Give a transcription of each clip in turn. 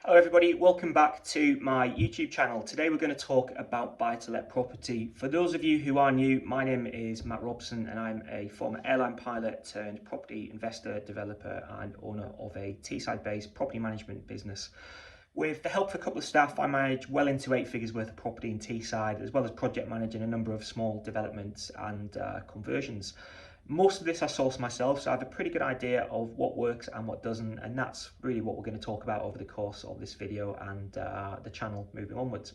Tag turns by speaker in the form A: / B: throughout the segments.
A: Hello everybody, welcome back to my YouTube channel. Today we're going to talk about buy-to-let property. For those of you who are new, my name is Matt Robson and I'm a former airline pilot turned property investor, developer and owner of a Teesside based property management business. With the help of a couple of staff, I manage well into 8 figures worth of property in Teesside, as well as project managing a number of small developments and conversions. Most of this I source myself, so I have a pretty good idea of what works and what doesn't, and that's really what we're going to talk about over the course of this video and the channel moving onwards.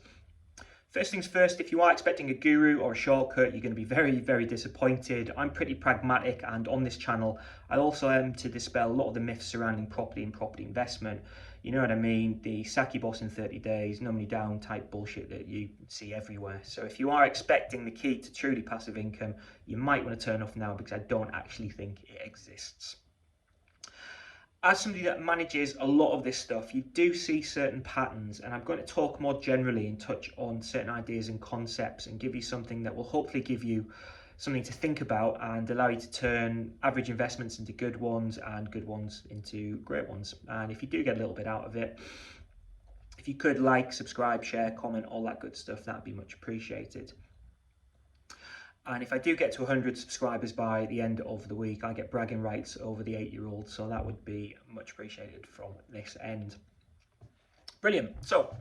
A: First things first, if you are expecting a guru or a shortcut, you're going to be very disappointed. I'm pretty pragmatic, and on this channel I also aim to dispel a lot of the myths surrounding property and property investment. You know what I mean, the sack your boss in 30 days, no money down type bullshit that you see everywhere. So if you are expecting the key to truly passive income, you might want to turn off now, because I don't actually think it exists. As somebody that manages a lot of this stuff, you do see certain patterns, and I'm going to talk more generally and touch on certain ideas and concepts and give you something that will hopefully give you something to think about and allow you to turn average investments into good ones and good ones into great ones. And if you do get a little bit out of it, if you could like, subscribe, share, comment, all that good stuff, that'd be much appreciated. And if I do get to 100 subscribers by the end of the week, I get bragging rights over the 8-year-old, so that would be much appreciated from this end. Brilliant. So,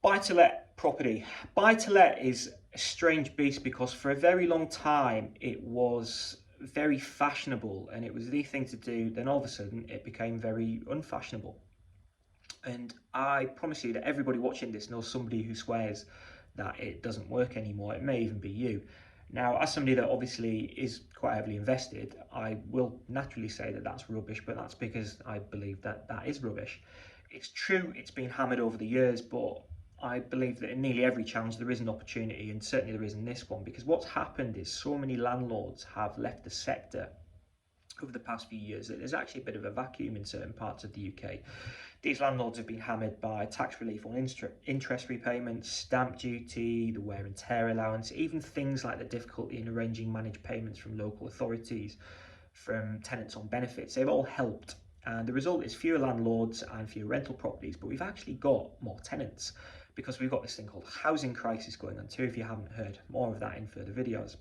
A: buy-to-let property. Buy-to-let is a strange beast, because for a very long time it was very fashionable and it was the thing to do. Then all of a sudden it became very unfashionable. And I promise you that everybody watching this knows somebody who swears that it doesn't work anymore. It may even be you. Now, as somebody that obviously is quite heavily invested, I will naturally say that that's rubbish, but that's because I believe that that is rubbish. It's true, it's been hammered over the years, but I believe that in nearly every challenge there is an opportunity, and certainly there is in this one, because what's happened is so many landlords have left the sector over the past few years that there's actually a bit of a vacuum in certain parts of the UK. These landlords have been hammered by tax relief on interest repayments, stamp duty, the wear and tear allowance, even things like the difficulty in arranging managed payments from local authorities, from tenants on benefits. They've all helped, and the result is fewer landlords and fewer rental properties, but we've actually got more tenants because we've got this thing called housing crisis going on too, if you haven't heard. More of that in further videos.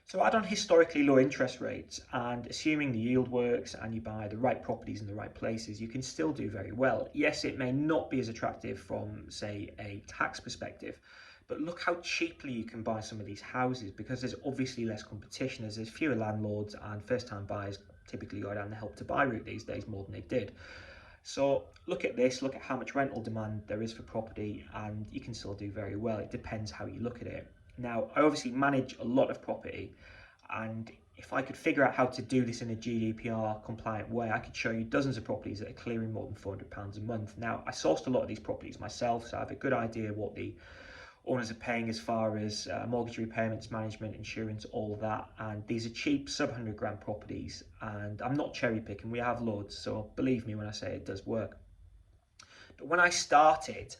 A: So add on historically low interest rates, and assuming the yield works and you buy the right properties in the right places, you can still do very well. Yes, it may not be as attractive from, say, a tax perspective, but look how cheaply you can buy some of these houses, because there's obviously less competition, as there's fewer landlords and first-time buyers typically go down the help to buy route these days more than they did. So look at this, look at how much rental demand there is for property, and you can still do very well. It depends how you look at it. Now, I obviously manage a lot of property, and if I could figure out how to do this in a GDPR compliant way, I could show you dozens of properties that are clearing more than £400 a month. Now, I sourced a lot of these properties myself, so I have a good idea what the owners are paying as far as mortgage repayments, management, insurance, all that. And these are cheap, sub 100 grand properties, and I'm not cherry picking, we have loads, so believe me when I say it does work. But when I started,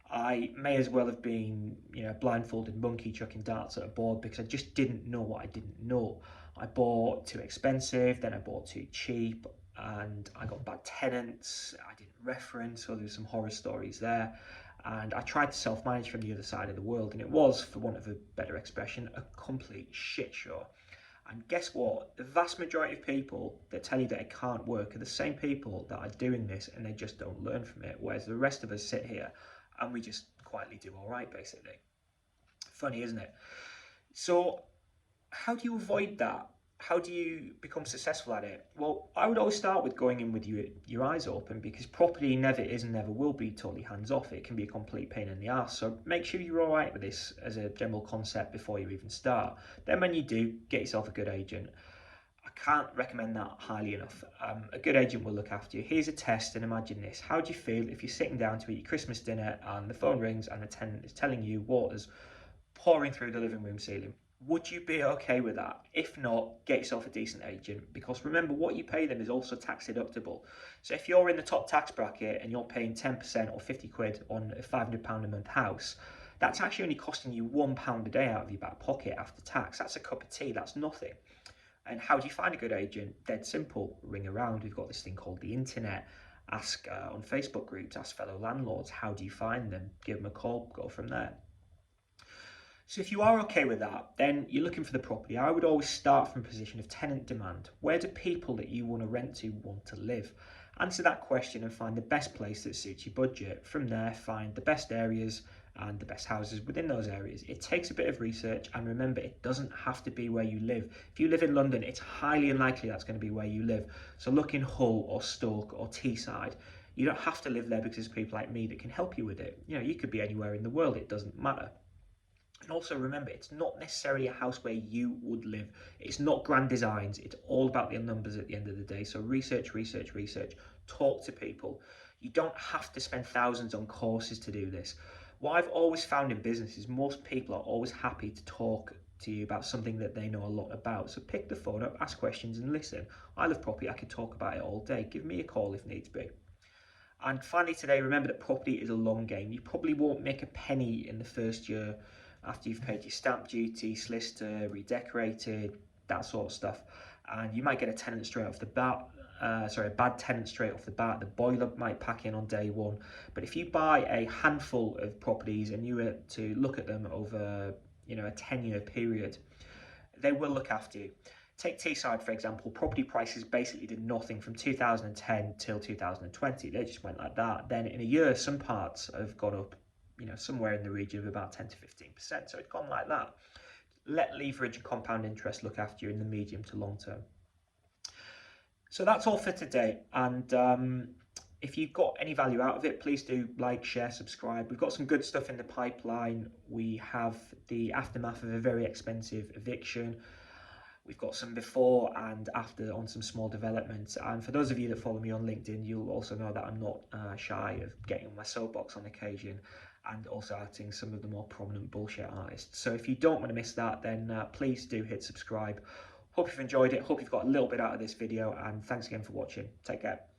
A: I may as well have been, blindfolded monkey chucking darts at a board, because I just didn't know what I didn't know. I bought too expensive, then I bought too cheap, and I got bad tenants. I didn't reference, so there's some horror stories there. And I tried to self-manage from the other side of the world, and it was, for want of a better expression, a complete shit show. And guess what? The vast majority of people that tell you that it can't work are the same people that are doing this, and they just don't learn from it, whereas the rest of us sit here and we just quietly do all right, basically. Funny, isn't it? So how do you avoid that? How do you become successful at it? Well, I would always start with going in with your eyes open, because property never is and never will be totally hands-off. It can be a complete pain in the ass. So make sure you're all right with this as a general concept before you even start. Then when you do, get yourself a good agent. I can't recommend that highly enough. A good agent will look after you. Here's a test, and imagine this. How do you feel if you're sitting down to eat your Christmas dinner and the phone rings and the tenant is telling you water's pouring through the living room ceiling? Would you be okay with that? If not, get yourself a decent agent, because remember, what you pay them is also tax deductible. So if you're in the top tax bracket and you're paying 10% or 50 quid on a £500 a month house, that's actually only costing you £1 a day out of your back pocket after tax. That's a cup of tea, that's nothing. And how do you find a good agent? Dead simple, ring around. We've got this thing called the internet, ask on Facebook groups, ask fellow landlords, how do you find them? Give them a call, go from there. So if you are okay with that, then you're looking for the property. I would always start from a position of tenant demand. Where do people that you want to rent to want to live? Answer that question and find the best place that suits your budget. From there, find the best areas and the best houses within those areas. It takes a bit of research, and remember, it doesn't have to be where you live. If you live in London, it's highly unlikely that's going to be where you live. So look in Hull or Stoke or Teesside. You don't have to live there because there's people like me that can help you with it. You know, you could be anywhere in the world, it doesn't matter. And also remember, it's not necessarily a house where you would live. It's not grand designs. It's all about the numbers at the end of the day. So research, research, research. Talk to people. You don't have to spend thousands on courses to do this. What I've always found in business is most people are always happy to talk to you about something that they know a lot about. So pick the phone up, ask questions and listen. I love property. I could talk about it all day. Give me a call if needs be. And finally today, remember that property is a long game. You probably won't make a penny in the first year after you've paid your stamp duty, solicitor, redecorated, that sort of stuff. And you might get a tenant straight off the bat, a bad tenant straight off the bat. The boiler might pack in on day one. But if you buy a handful of properties and you were to look at them over, a 10-year period, they will look after you. Take Teesside, for example. Property prices basically did nothing from 2010 till 2020. They just went like that. Then in a year, some parts have gone up, somewhere in the region of about 10 to 15%. So it's gone like that. Let leverage and compound interest look after you in the medium to long term. So that's all for today. And if you've got any value out of it, please do like, share, subscribe. We've got some good stuff in the pipeline. We have the aftermath of a very expensive eviction. We've got some before and after on some small developments. And for those of you that follow me on LinkedIn, you'll also know that I'm not shy of getting on my soapbox on occasion and also acting some of the more prominent bullshit artists. So if you don't want to miss that, then please do hit subscribe. Hope you've enjoyed it. Hope you've got a little bit out of this video, and thanks again for watching. Take care.